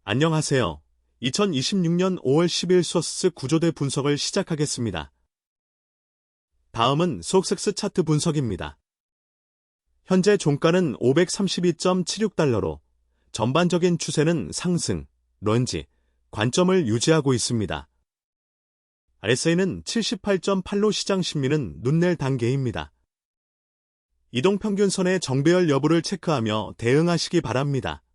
안녕하세요. 2026년 5월 10일 소스스 구조대 분석을 시작하겠습니다. 다음은 소스스 차트 분석입니다. 현재 종가는 532.76달러로 전반적인 추세는 상승, 런지, 관점을 유지하고 있습니다. RSI는 78.8로 시장 심리는 눈낼 단계입니다. 이동평균선의 정배열 여부를 체크하며 대응하시기 바랍니다.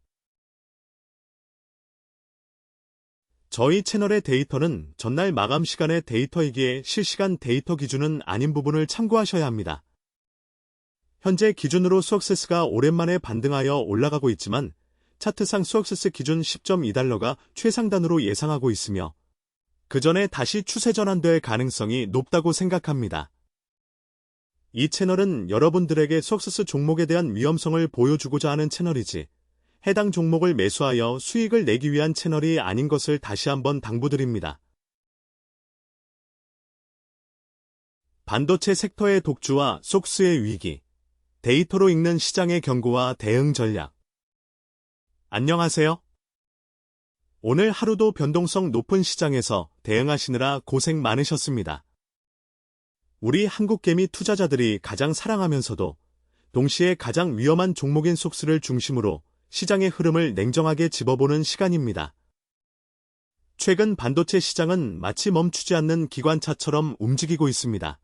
저희 채널의 데이터는 전날 마감 시간의 데이터이기에 실시간 데이터 기준은 아닌 부분을 참고하셔야 합니다. 현재 기준으로 수억세스가 오랜만에 반등하여 올라가고 있지만 차트상 수억세스 기준 10.2달러가 최상단으로 예상하고 있으며 그 전에 다시 추세 전환될 가능성이 높다고 생각합니다. 이 채널은 여러분들에게 수억세스 종목에 대한 위험성을 보여주고자 하는 채널이지 해당 종목을 매수하여 수익을 내기 위한 채널이 아닌 것을 다시 한번 당부드립니다. 반도체 섹터의 독주와 속수의 위기, 데이터로 읽는 시장의 경고와 대응 전략. 안녕하세요. 오늘 하루도 변동성 높은 시장에서 대응하시느라 고생 많으셨습니다. 우리 한국개미 투자자들이 가장 사랑하면서도 동시에 가장 위험한 종목인 속수를 중심으로 시장의 흐름을 냉정하게 짚어보는 시간입니다. 최근 반도체 시장은 마치 멈추지 않는 기관차처럼 움직이고 있습니다.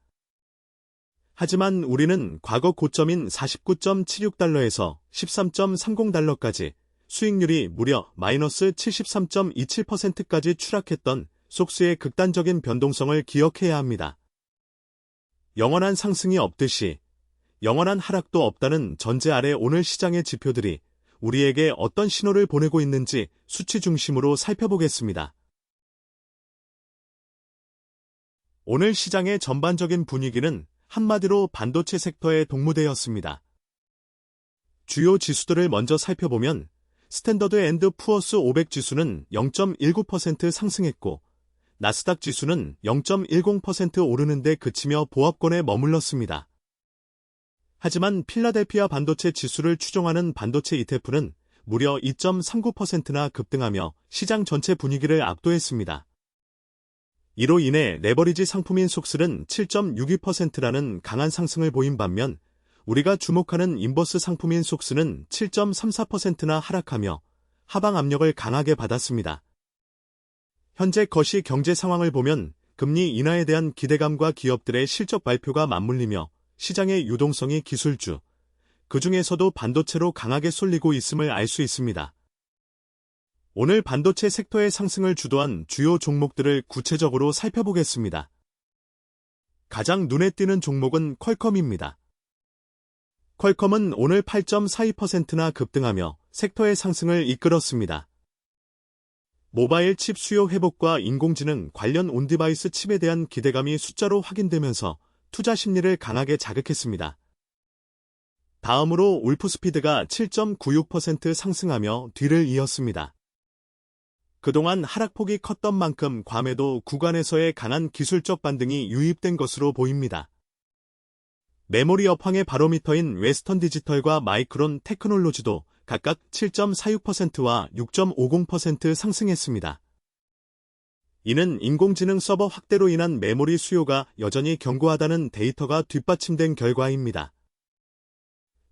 하지만 우리는 과거 고점인 49.76달러에서 13.30달러까지 수익률이 무려 마이너스 73.27%까지 추락했던 속수의 극단적인 변동성을 기억해야 합니다. 영원한 상승이 없듯이 영원한 하락도 없다는 전제 아래 오늘 시장의 지표들이 우리에게 어떤 신호를 보내고 있는지 수치 중심으로 살펴보겠습니다. 오늘 시장의 전반적인 분위기는 한마디로 반도체 섹터의 동무대였습니다. 주요 지수들을 먼저 살펴보면 스탠더드 앤드 푸어스 500 지수는 0.19% 상승했고 나스닥 지수는 0.10% 오르는 데 그치며 보합권에 머물렀습니다. 하지만 필라델피아 반도체 지수를 추종하는 반도체 ETF는 무려 2.39%나 급등하며 시장 전체 분위기를 압도했습니다. 이로 인해 레버리지 상품인 속슬은 7.62%라는 강한 상승을 보인 반면 우리가 주목하는 인버스 상품인 속스는 7.34%나 하락하며 하방 압력을 강하게 받았습니다. 현재 거시 경제 상황을 보면 금리 인하에 대한 기대감과 기업들의 실적 발표가 맞물리며 시장의 유동성이 기술주, 그 중에서도 반도체로 강하게 쏠리고 있음을 알 수 있습니다. 오늘 반도체 섹터의 상승을 주도한 주요 종목들을 구체적으로 살펴보겠습니다. 가장 눈에 띄는 종목은 퀄컴입니다. 퀄컴은 오늘 8.42%나 급등하며 섹터의 상승을 이끌었습니다. 모바일 칩 수요 회복과 인공지능 관련 온디바이스 칩에 대한 기대감이 숫자로 확인되면서 투자 심리를 강하게 자극했습니다. 다음으로 울프스피드가 7.96% 상승하며 뒤를 이었습니다. 그동안 하락폭이 컸던 만큼 괌에도 구간에서의 강한 기술적 반등이 유입된 것으로 보입니다. 메모리 업황의 바로미터인 웨스턴 디지털과 마이크론 테크놀로지도 각각 7.46%와 6.50% 상승했습니다. 이는 인공지능 서버 확대로 인한 메모리 수요가 여전히 견고하다는 데이터가 뒷받침된 결과입니다.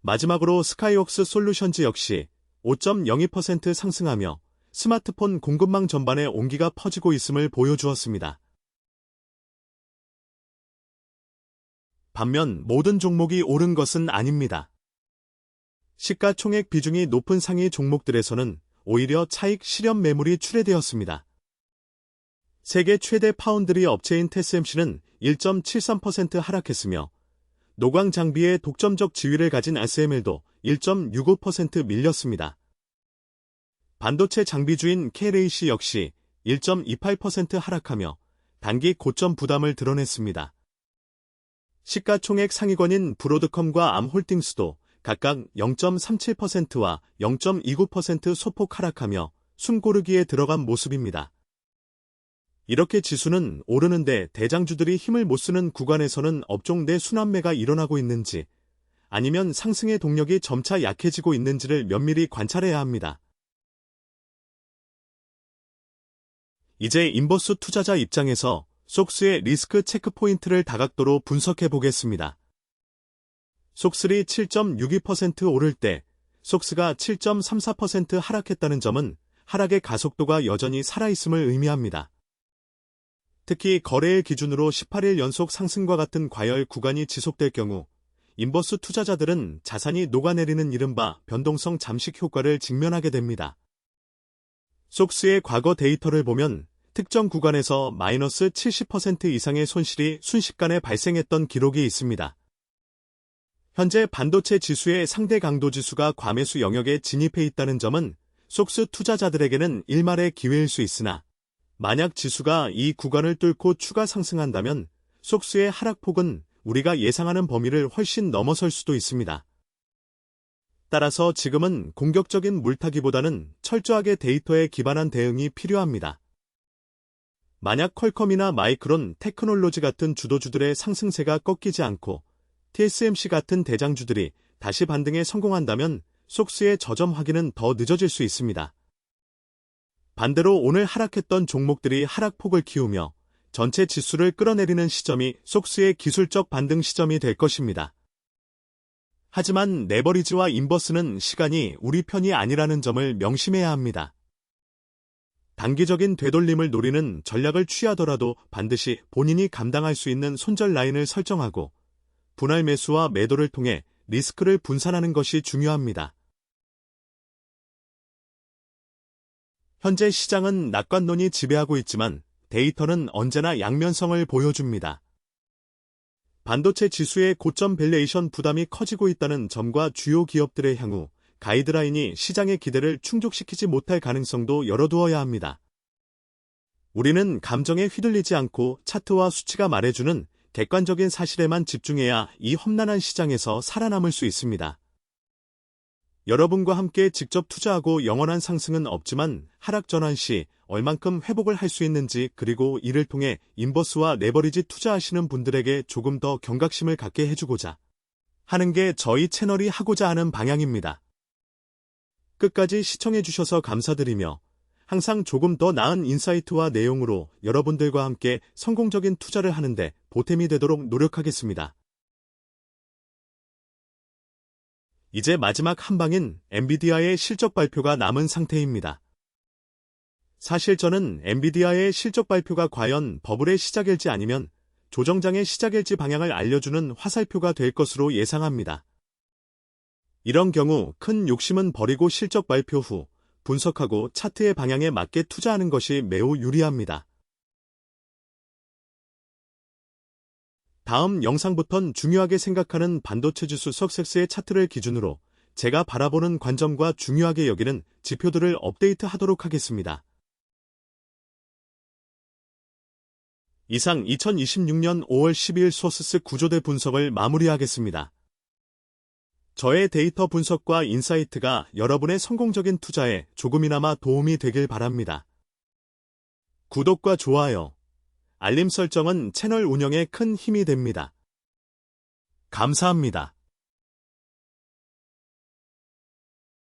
마지막으로 스카이웍스 솔루션즈 역시 5.02% 상승하며 스마트폰 공급망 전반에 온기가 퍼지고 있음을 보여주었습니다. 반면 모든 종목이 오른 것은 아닙니다. 시가총액 비중이 높은 상위 종목들에서는 오히려 차익 실현 매물이 출회되었습니다. 세계 최대 파운드리 업체인 TSMC는 1.73% 하락했으며 노광 장비의 독점적 지위를 가진 SML도 1.65% 밀렸습니다. 반도체 장비주인 KLAC 역시 1.28% 하락하며 단기 고점 부담을 드러냈습니다. 시가총액 상위권인 브로드컴과 암홀딩스도 각각 0.37%와 0.29% 소폭 하락하며 숨고르기에 들어간 모습입니다. 이렇게 지수는 오르는데 대장주들이 힘을 못 쓰는 구간에서는 업종 내 순환매가 일어나고 있는지 아니면 상승의 동력이 점차 약해지고 있는지를 면밀히 관찰해야 합니다. 이제 인버스 투자자 입장에서 속스의 리스크 체크 포인트를 다각도로 분석해 보겠습니다. 속스리 7.62% 오를 때 속스가 7.34% 하락했다는 점은 하락의 가속도가 여전히 살아있음을 의미합니다. 특히 거래일 기준으로 18일 연속 상승과 같은 과열 구간이 지속될 경우 인버스 투자자들은 자산이 녹아내리는 이른바 변동성 잠식 효과를 직면하게 됩니다. 속스의 과거 데이터를 보면 특정 구간에서 마이너스 70% 이상의 손실이 순식간에 발생했던 기록이 있습니다. 현재 반도체 지수의 상대 강도 지수가 과매수 영역에 진입해 있다는 점은 속스 투자자들에게는 일말의 기회일 수 있으나 만약 지수가 이 구간을 뚫고 추가 상승한다면 속스의 하락폭은 우리가 예상하는 범위를 훨씬 넘어설 수도 있습니다. 따라서 지금은 공격적인 물타기보다는 철저하게 데이터에 기반한 대응이 필요합니다. 만약 퀄컴이나 마이크론 테크놀로지 같은 주도주들의 상승세가 꺾이지 않고 TSMC 같은 대장주들이 다시 반등에 성공한다면 속스의 저점 확인은 더 늦어질 수 있습니다. 반대로 오늘 하락했던 종목들이 하락폭을 키우며 전체 지수를 끌어내리는 시점이 속스의 기술적 반등 시점이 될 것입니다. 하지만 레버리지와 인버스는 시간이 우리 편이 아니라는 점을 명심해야 합니다. 단기적인 되돌림을 노리는 전략을 취하더라도 반드시 본인이 감당할 수 있는 손절 라인을 설정하고 분할 매수와 매도를 통해 리스크를 분산하는 것이 중요합니다. 현재 시장은 낙관론이 지배하고 있지만 데이터는 언제나 양면성을 보여줍니다. 반도체 지수의 고점 밸류에이션 부담이 커지고 있다는 점과 주요 기업들의 향후 가이드라인이 시장의 기대를 충족시키지 못할 가능성도 열어두어야 합니다. 우리는 감정에 휘둘리지 않고 차트와 수치가 말해주는 객관적인 사실에만 집중해야 이 험난한 시장에서 살아남을 수 있습니다. 여러분과 함께 직접 투자하고 영원한 상승은 없지만 하락 전환 시 얼만큼 회복을 할 수 있는지 그리고 이를 통해 인버스와 레버리지 투자하시는 분들에게 조금 더 경각심을 갖게 해주고자 하는 게 저희 채널이 하고자 하는 방향입니다. 끝까지 시청해주셔서 감사드리며 항상 조금 더 나은 인사이트와 내용으로 여러분들과 함께 성공적인 투자를 하는데 보탬이 되도록 노력하겠습니다. 이제 마지막 한방인 엔비디아의 실적 발표가 남은 상태입니다. 사실 저는 엔비디아의 실적 발표가 과연 버블의 시작일지 아니면 조정장의 시작일지 방향을 알려주는 화살표가 될 것으로 예상합니다. 이런 경우 큰 욕심은 버리고 실적 발표 후 분석하고 차트의 방향에 맞게 투자하는 것이 매우 유리합니다. 다음 영상부턴 중요하게 생각하는 반도체 지수 석섹스의 차트를 기준으로 제가 바라보는 관점과 중요하게 여기는 지표들을 업데이트하도록 하겠습니다. 이상 2026년 5월 12일 소스스 구조대 분석을 마무리하겠습니다. 저의 데이터 분석과 인사이트가 여러분의 성공적인 투자에 조금이나마 도움이 되길 바랍니다. 구독과 좋아요, 알림 설정은 채널 운영에 큰 힘이 됩니다. 감사합니다.